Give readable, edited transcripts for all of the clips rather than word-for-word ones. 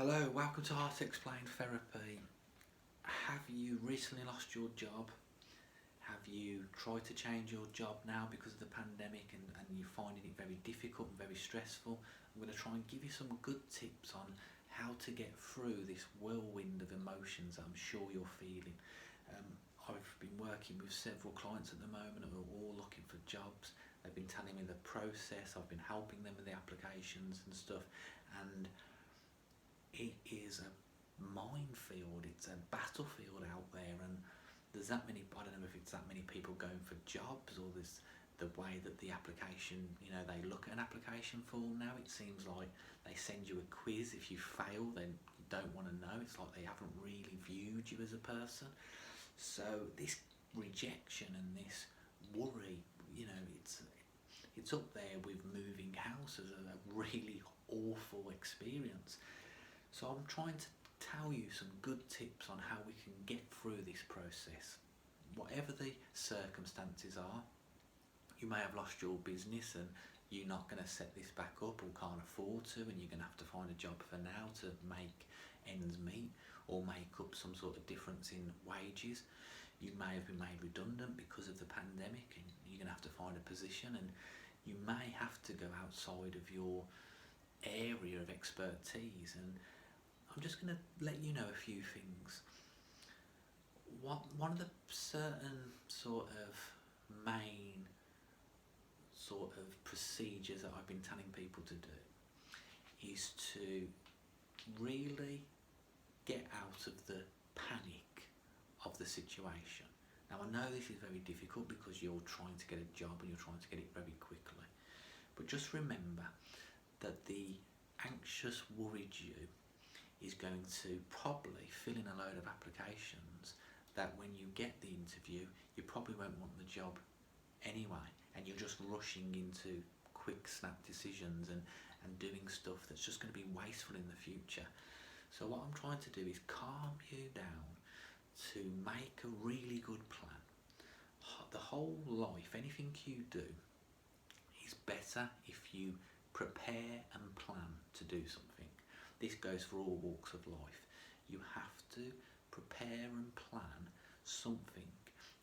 Hello, welcome to Heart Explained Therapy. Have you recently lost your job? Have you tried to change your job now because of the pandemic and you're finding it very difficult and very stressful? I'm going to try and give you some good tips on how to get through this whirlwind of emotions that I'm sure you're feeling. Um, I've been working with several clients at the moment who are all looking for jobs. They've been telling me the process, I've been helping them with the applications and stuff, and it is a minefield, it's a battlefield out there, and there's that many, I don't know if it's that many people going for jobs, or there's the way that the application, they look at an application form now. It seems like they send you a quiz. If you fail, then you don't want to know. It's like they haven't really viewed you as a person. So this rejection and this worry, it's up there with moving house as a really awful experience. So I'm trying to tell you some good tips on how we can get through this process. Whatever the circumstances are, you may have lost your business and you're not going to set this back up or can't afford to, and you're going to have to find a job for now to make ends meet or make up some sort of difference in wages. You may have been made redundant because of the pandemic and you're going to have to find a position, and you may have to go outside of your area of expertise. And I'm just going to let you know a few things. One of the certain sort of main sort of procedures that I've been telling people to do is to really get out of the panic of the situation. Now, I know this is very difficult because you're trying to get a job and you're trying to get it very quickly, but just remember that the anxious, worried you is going to probably fill in a load of applications that when you get the interview, you probably won't want the job anyway, and you're just rushing into quick snap decisions and doing stuff that's just going to be wasteful in the future. So what I'm trying to do is calm you down to make a really good plan. The whole life, anything you do is better if you prepare and plan to do something. This goes for all walks of life. You have to prepare and plan something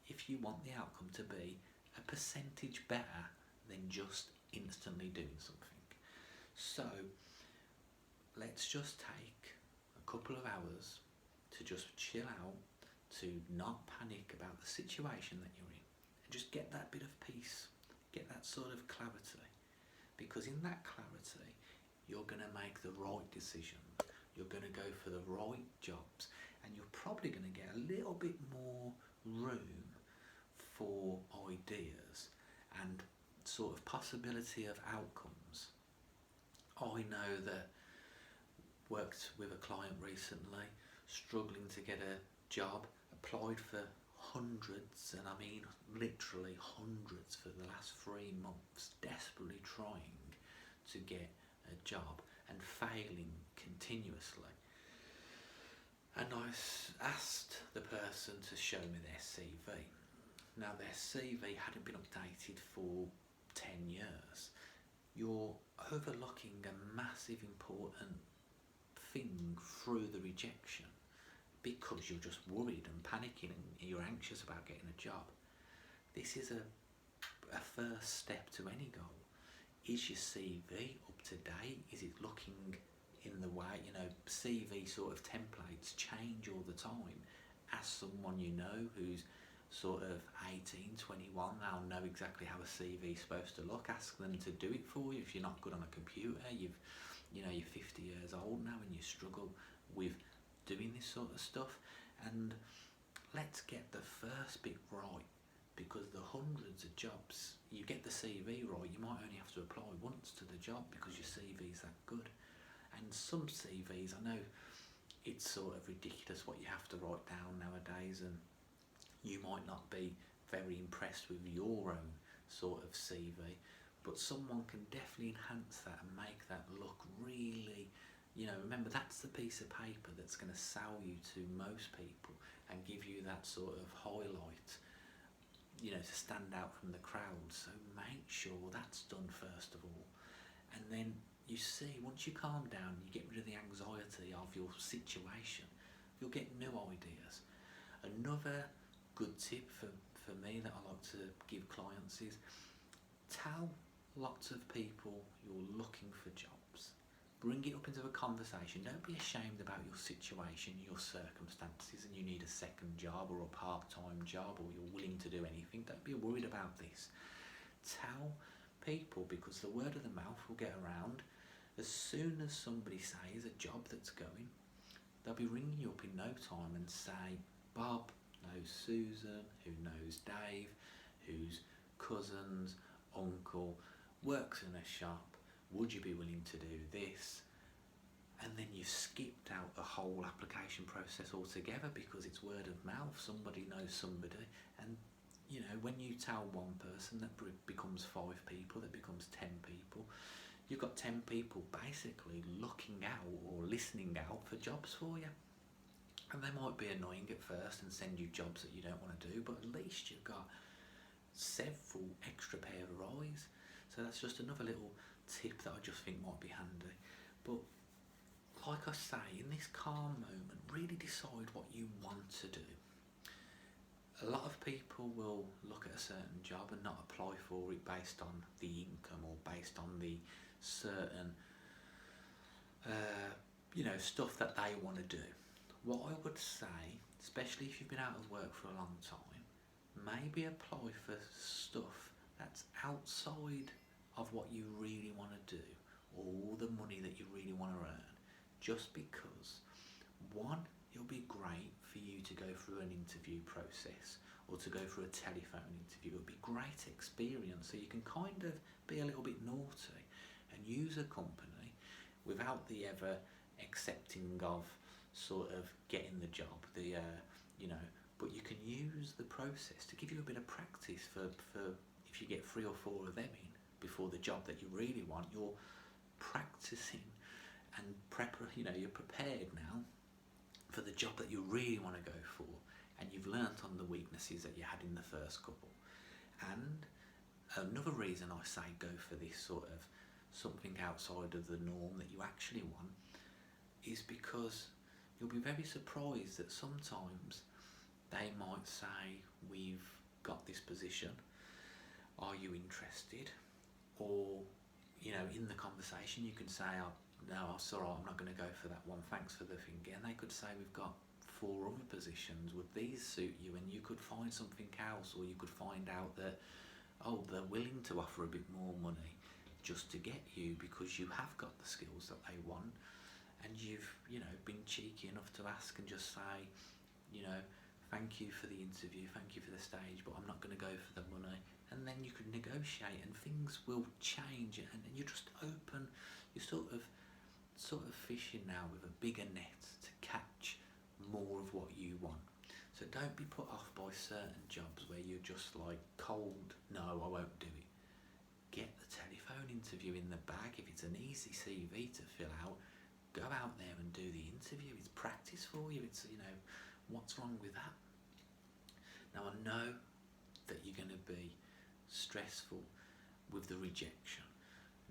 if you want the outcome to be a percentage better than just instantly doing something. So let's just take a couple of hours to just chill out, to not panic about the situation that you're in, and just get that bit of peace, get that sort of clarity. Because in that clarity, you're going to make the right decisions, you're going to go for the right jobs, and you're probably going to get a little bit more room for ideas and sort of possibility of outcomes. I know that worked with a client recently, struggling to get a job, applied for hundreds, and I mean literally hundreds, for the last 3 months, desperately trying to get a job and failing continuously. And I asked the person to show me their CV. Now, their CV hadn't been updated for 10 years. You're overlooking a massive important thing through the rejection because you're just worried and panicking and you're anxious about getting a job. This is a first step to any goal. Is your CV up to date? Is it looking in the way, CV sort of templates change all the time. Ask someone you know who's sort of 18, 21, they'll know exactly how a CV is supposed to look. Ask them to do it for you. If you're not good on a computer, you're 50 years old now and you struggle with doing this sort of stuff. And let's get the first bit right, because the hundreds of jobs, you get the CV right, you might only have to apply once to the job because your CV is that good. And some CVs, I know it's sort of ridiculous what you have to write down nowadays, and you might not be very impressed with your own sort of CV, but someone can definitely enhance that and make that look really, remember, that's the piece of paper that's going to sell you to most people and give you that sort of highlight, to stand out from the crowd. So make sure that's done first of all. And then you see, once you calm down, you get rid of the anxiety of your situation, you'll get new ideas. Another good tip for me that I like to give clients is tell lots of people you're looking for jobs. Bring it up into a conversation. Don't be ashamed about your situation, your circumstances, and you need a second job or a part-time job, or you're willing to do anything. Don't be worried about this. Tell people, because the word of the mouth will get around. As soon as somebody says a job that's going, they'll be ringing you up in no time and say, Bob knows Susan, who knows Dave, whose cousins, uncle, works in a shop. Would you be willing to do this? And then you've skipped out the whole application process altogether because it's word of mouth. Somebody knows somebody. And, you know, when you tell one person, that becomes 5 people, that becomes 10 people. You've got 10 people basically looking out or listening out for jobs for you. And they might be annoying at first and send you jobs that you don't want to do, but at least you've got several extra pair of eyes. So that's just another little tip that I just think might be handy. But like I say, in this calm moment, really decide what you want to do. A lot of people will look at a certain job and not apply for it based on the income or based on the certain stuff that they want to do. What I would say, especially if you've been out of work for a long time, maybe apply for stuff that's outside of what you really want to do, or the money that you really want to earn, just because, one, it'll be great for you to go through an interview process or to go through a telephone interview. It'll be great experience, so you can kind of be a little bit naughty and use a company without the ever accepting of sort of getting the job, but you can use the process to give you a bit of practice for if you get 3 or 4 of them in before the job that you really want, you're practicing and you're prepared now for the job that you really want to go for, and you've learnt on the weaknesses that you had in the first couple. And another reason I say go for this sort of something outside of the norm that you actually want is because you'll be very surprised that sometimes they might say, we've got this position, are you interested? Or, in the conversation you can say, oh, no, sorry, I'm not going to go for that one, thanks for the thing. And they could say, we've got 4 other positions, would these suit you? And you could find something else, or you could find out that, they're willing to offer a bit more money just to get you because you have got the skills that they want. And you've, been cheeky enough to ask and just say, thank you for the interview, thank you for the stage, but I'm not going to go for the money. And then you can negotiate and things will change, and you're just open. You're sort of fishing now with a bigger net to catch more of what you want. So don't be put off by certain jobs where you're just like cold, no, I won't do it. Get the telephone interview in the bag. If it's an easy CV to fill out, go out there and do the interview. It's practice for you. It's, what's wrong with that? Now I know that you're going to be stressful with the rejection.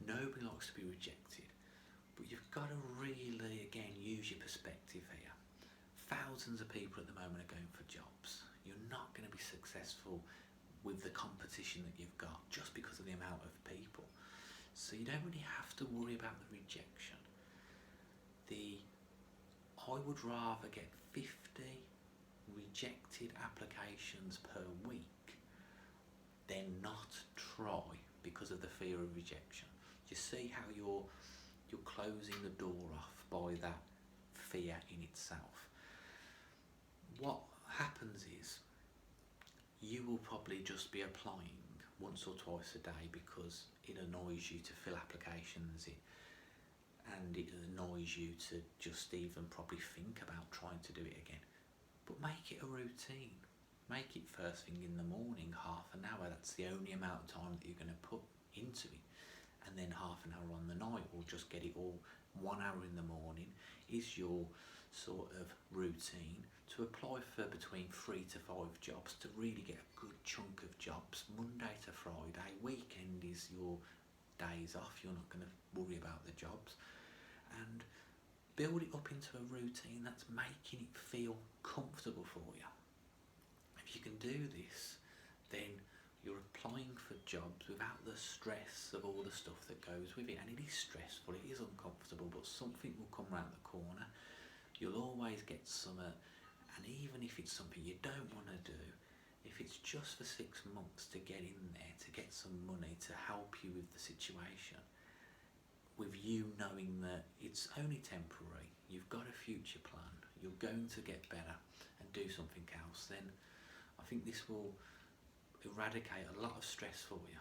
Nobody likes to be rejected, but you've got to really, again, use your perspective here. Thousands of people at the moment are going for jobs. You're not going to be successful with the competition that you've got just because of the amount of people. So you don't really have to worry about the rejection. I would rather get 50 rejected applications per week than not try because of the fear of rejection. Do you see how you're closing the door off by that fear in itself? What happens is you will probably just be applying once or twice a day because it annoys you to fill applications in, and it annoys you to just even probably think about trying to do it again. But make it a routine. Make it first thing in the morning, half an hour. That's the only amount of time that you're going to put into it. And then half an hour on the night, or just get it all. 1 hour in the morning is your sort of routine to apply for between 3 to 5 jobs to really get a good chunk of jobs. Monday to Friday. Weekend is your days off, you're not going to worry about the jobs, and build it up into a routine that's making it feel comfortable for you. If you can do this, then you're applying for jobs without the stress of all the stuff that goes with it. And it is stressful, it is uncomfortable, but something will come round the corner. You'll always get some, and even if it's something you don't want to do, if it's just for 6 months to get in there, to get some money to help you with the situation, with you knowing that it's only temporary, you've got a future plan, you're going to get better and do something else, then I think this will eradicate a lot of stress for you.